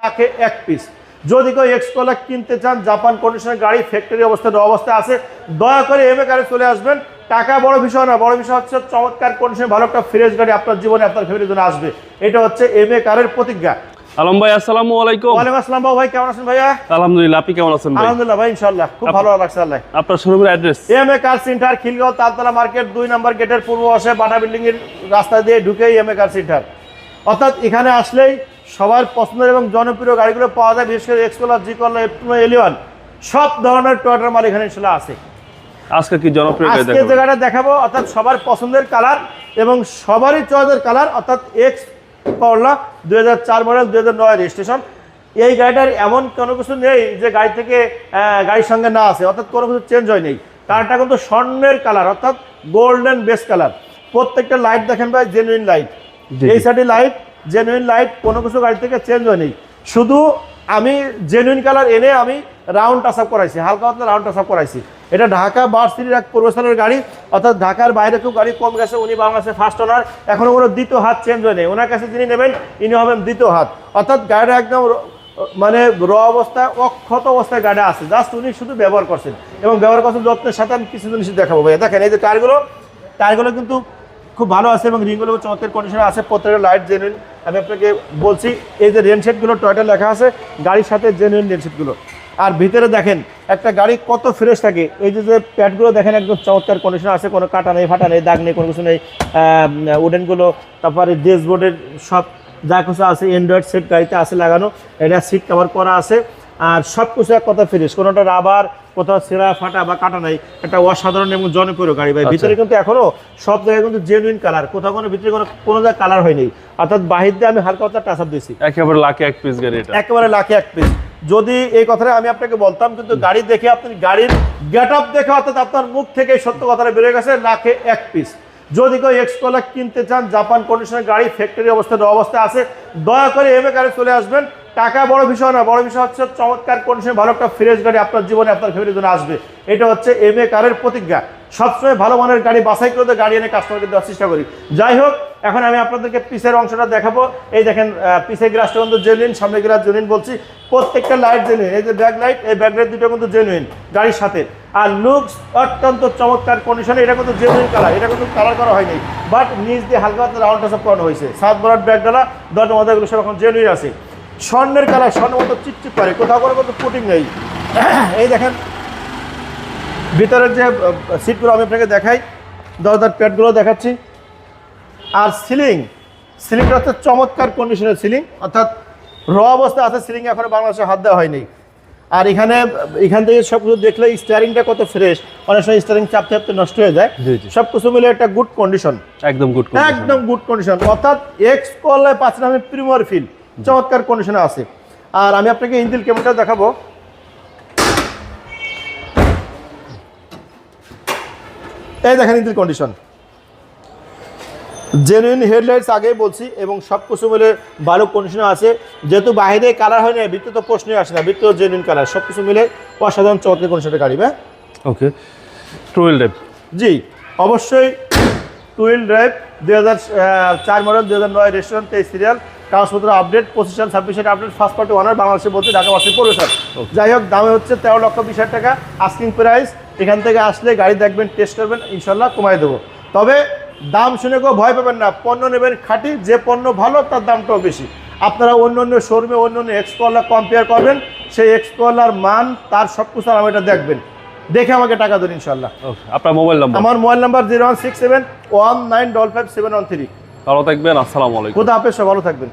লাখে এক পিস। যদি কেউ এক্সকোলা কিনতে চান, জাপান কন্ডিশনের গাড়ি, ফ্যাক্টরি অবস্থায় আছে, দয়া করে এমএ কারে চলে আসবেন। টাকা বড় বিষয় না, বড় বিষয় হচ্ছে চমৎকার কন্ডিশনে ভালো একটা ফ্রেশ গাড়ি আপনার জীবনে আপনার ফ্যামিলির জন্য আসবে। এটা হচ্ছে এমএ কারের প্রতিজ্ঞা। আলম ভাই, আসসালামু আলাইকুম। ওয়ালাইকুম আসসালাম বাবু ভাই, কেমন আছেন ভাইয়া? আলহামদুলিল্লাহ, আপনি কেমন আছেন ভাই? আলহামদুলিল্লাহ ভাই, ইনশাআল্লাহ খুব ভালো লাগছে আল্লাহ। আপনার শোরুমের address? MA car centre, Khilgaon Taltala market 2 number গেটের পূর্ব পাশে বাটা বিল্ডিং এর রাস্তা দিয়ে ঢুকেই এমএ কার সেন্টার। অর্থাৎ এখানে আসলেই সবার পছন্দের এবং জনপ্রিয় গাড়িগুলো পাওয়া যায়, বিশেষ করে এক্সকোলা, জি-কলা, এলিয়ন, সব ধরনের টয়োটার মাল এখানে ইনশাআল্লাহ আছে। আজকে কি জনপ্রিয় গাড়ি আজকে দেখাবো? যে গাড়িটা দেখাবো অর্থাৎ সবার পছন্দের কালার এবং সবারই চয়েসের কালার, অর্থাৎ এক্স করলা 2004 মডেল, 2009 রেজিস্ট্রেশন। এই গাড়িটার এমন কোনো কিছু নেই যে গাড়ি থেকে গাড়ির সঙ্গে না আছে, অর্থাৎ কোনো কিছু চেঞ্জ হয় নেই। কালারটা কিন্তু স্বর্ণের কালার, অর্থাৎ গোল্ডেন বেস কালার। প্রত্যেকটা লাইট দেখেন ভাই, জেনুইন লাইট। এই সাইডে লাইট, জেনুইন লাইট, কোনো কিছু গাড়ি থেকে চেঞ্জ হয় নেই। শুধু আমি জেনুইন কালার এনে আমি রাউন্ড টাচ আপ করাইছি, হালকা হালকা রাউন্ড টাচ আপ করাইছি। এটা ঢাকা ভার্সিটির এক পূর্বস্থলের গাড়ি, অর্থাৎ ঢাকার বাইরে খুব গাড়ি কম গেছে। উনি বাংলাদেশে ফার্স্ট ওনার, এখনো কোনো দ্বিতীয় হাত চেঞ্জ হয় নেই। ওনার কাছে যিনি নেবেন ইনি হবেন দ্বিতীয় হাত, অর্থাৎ গাড়িটা একদম মানে র অবস্থায়, অক্ষত অবস্থায় গাড়িটা আছে। জাস্ট উনি শুধু ব্যবহার করছেন এবং ব্যবহার করছেন যত্নের সাথে। আমি কিছু জিনিস দেখাবো ভাই, দেখেন এই যে টায়ারগুলো কিন্তু খুব ভালো আছে এবং রিংগুলো চমৎকার কন্ডিশনে আছে। প্রত্যেকটা লাইট জেনুইন। আমি আপনাকে বলছি, এই যে রেনশেডগুলো টয়োটা লেখা আছে গাড়ির সাথে, জেনুইন রেনশেডগুলো। আর ভিতরে দেখেন একটা গাড়ি কত ফ্রেশ থাকে। এই যে প্যাডগুলো দেখেন একদম চমৎকার কন্ডিশনে আছে, কোনো কাটা নেই, ফাটা নেই, দাগ নেই, কোনো কিছু নেই। উডেনগুলো, তারপরে ড্যাশবোর্ডের সব যা কিছু আছে, অ্যান্ড্রয়েড সেট গাড়িতে আছে লাগানো। এটা সিট কভার করা আছে। আর সব কিছু এক কথা ফ্রেশ, কোনোটা রাবার, কোথাও ছেঁড়া ফাটা বা কাটা নাই। একটা অসাধারণ এবং জনপ্রিয় গাড়ি ভাই। ভিতরে কিন্তু এখনো সব জায়গায় কিন্তু জেনুইন কালার, কোথাও কোনো ভিতরে কোনো জায়গায় কালার হয়নি। অর্থাৎ বাহির দিয়ে আমি হালকা হালকা টাচ আপ দিয়েছি। একেবারে লাখে এক পিস গাড়ি, এটা একেবারে লাখে এক পিস। যদি এই কথাটা আমি আপনাকে বলতাম, কিন্তু গাড়ি দেখে, আপনি গাড়ির গেট আপ দেখে, অর্থাৎ আপনার মুখ থেকে সত্য কথাটা বেরিয়ে গেছে, লাখে এক পিস। যদি কেউ এক্সকোলা কিনতে চান, জাপান কন্ডিশনের গাড়ি, ফ্যাক্টরি অবস্থায় আছে, দয়া করে এমএ কারে চলে আসবেন। টাকা বড় বিষয় না, বড় বিষয় হচ্ছে চমৎকার কন্ডিশনে ভালো একটা ফ্রেশ গাড়ি আপনার জীবনে আপনার ফ্যামিলির জন্য আসবে। এটা হচ্ছে এমএ কারের প্রতিজ্ঞা। সবসময় ভালো মানের গাড়ি বাছাই করে গাড়ি এনে কাস্টমারকে দেওয়ার চেষ্টা করি। যাই হোক, এখন আমি আপনাদেরকে পিছের অংশটা দেখাবো। এই দেখেন, পিছের গ্লাসটা কিন্তু জেনুইন, সামনের গ্লাস জেনুইন বলছি। প্রত্যেকটা লাইট জেনুইন। এই যে ব্যাক লাইট, এই ব্যাক লাইট দুটো কিন্তু জেনুইন গাড়ির সাথে। আর লুকস অত্যন্ত চমৎকার কন্ডিশনে। এটা কিন্তু জেনুইন কালার, এটা কিন্তু কালার করা হয়নি, বাট নিচ দিয়ে হালকা হালকা রাউন্ড টাচ আপ করানো হয়েছে। 7 বরাট ব্যাক ডালা, দরজা মধ্যে এগুলো সব এখন জেনুইন আছে। স্বর্ণের কালার, স্বর্ণের মতো চিপচিপ করে, কোথাও কোনো কিন্তু পুটিং নেই। এই দেখেন ভিতরের যে সিটগুলো আমি আপনাকে দেখাই, দরজার প্যাডগুলো দেখাচ্ছি। আর সিলিংটা হচ্ছে চমৎকার কন্ডিশনের সিলিং, অর্থাৎ র অবস্থায় আছে সিলিং, এখন বাংলাদেশে হাত দেওয়া হয়নি। আর এখান থেকে সব কিছু দেখলে স্টিয়ারিংটা কত ফ্রেশ। অনেক সময় স্টিয়ারিং চাপতে চাপতে নষ্ট হয়ে যায়। সব কিছু মিলে একটা গুড কন্ডিশন, একদম গুড কন্ডিশন। অর্থাৎ এক্সকোলায় পাচ্ছেন আমি প্রিমিয়ার ফিল, চমৎকার কন্ডিশনে আছে। আর আমি আপনাকে ইঞ্জিন কেমনটা দেখাবো। এই দেখেন ইঞ্জিন কন্ডিশন, জেনুইন হেডলাইটস আগেই বলছি, এবং সব কিছু মিলে ভালো কন্ডিশনে আছে। যেহেতু বাইরে কালার হয় না, ভিতরে তো প্রশ্নই আসে না, ভিতরে জেনুইন কালার, সব কিছু মিলে অসাধারণ চমৎকার কন্ডিশনের গাড়ি। ভাই ওকে, টু হুইল ড্রাইভ? জি অবশ্যই two wheel drive, 2004 model, 2009 registration, 23 serial, কাগজপত্র আপডেট, 25 সাল 26 আপডেট, ফার্স্ট পার্টি ওনার, বাংলাদেশে বলতে ঢাকা ভার্সিটি পরিবেশন। যাই হোক, দামে হচ্ছে 13,20,000 টাকা আস্কিং প্রাইস। এখান থেকে আসলে গাড়ি দেখবেন, টেস্ট করবেন, ইনশাল্লাহ কমাই দেবো। তবে দাম শুনে কেউ ভয় পাবেন না, পণ্য নেবেন খাঁটি, যে পণ্য ভালো তার দামটাও বেশি। আপনারা অন্য শোরুমে অন্য এক্সকোলা কম্পেয়ার করবেন, সেই এক্সকোলার মান, তার সব কিছু আমি এটা দেখবেন, দেখে আমাকে টাকা দেন ইনশাল্লাহ। আপনার মোবাইল নাম্বার? আমার মোবাইল নাম্বার 016719555713। ভালো থাকবেন, আসসালামু আলাইকুম। খুদা হাফেজ, ভালো থাকবেন।